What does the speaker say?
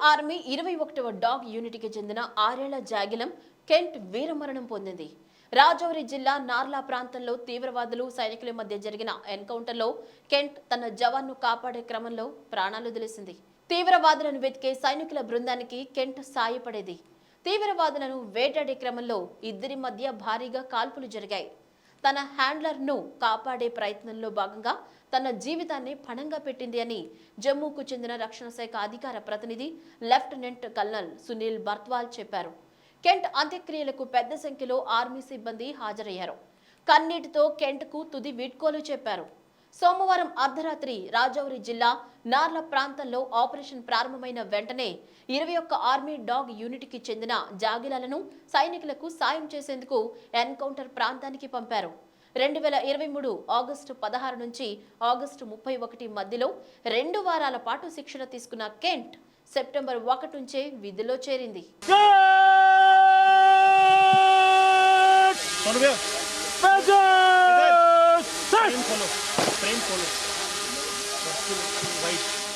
Army 21వ dog యూనిట్కి చెందిన 6 ఏళ్ల జాగిలం కెంట్ వీరమరణం పొందింది. రాజౌరి జిల్లా నార్లా ప్రాంతంలో తీవ్రవాదులు సైనికుల మధ్య జరిగిన ఎన్కౌంటర్లో కెంట్ తన జవాన్ను కాపాడే క్రమంలో ప్రాణాలు వదిలేసింది. తీవ్రవాదులను వెతికే సైనికుల బృందానికి కెంట్ సాయపడేది. తీవ్రవాదులను వేటాడే క్రమంలో ఇద్దరి మధ్య భారీగా కాల్పులు జరిగాయి. తన హ్యాండ్లర్ను కాపాడే ప్రయత్నంలో భాగంగా తన జీవితాన్ని పణంగా పెట్టింది అని జమ్మూకు చెందిన రక్షణ శాఖ అధికార ప్రతినిధి లెఫ్టినెంట్ కల్నల్ సునీల్ బర్త్వాల్ చెప్పారు. కెంట్ అంత్యక్రియలకు పెద్ద సంఖ్యలో ఆర్మీ సిబ్బంది హాజరయ్యారు. కన్నీటితో కెంట్కు తుది వీడ్కోలు చెప్పారు. సోమవారం అర్ధరాత్రి రాజౌరి జిల్లా నార్ల ప్రాంతంలో ఆపరేషన్ ప్రారంభమైన వెంటనే 21 ఆర్మీ డాగ్ యూనిట్కి చెందిన జాగిలాలను సైనికులకు సాయం చేసేందుకు ఎన్కౌంటర్ ప్రాంతానికి పంపారు. 2023 ఆగస్టు 16 నుంచి ఆగస్టు 31 మధ్యలో 2 వారాల పాటు శిక్షణ తీసుకున్న కెంట్ సెప్టెంబర్ 1 నుంచే విధుల్లో చేరింది. Frame follow. Right.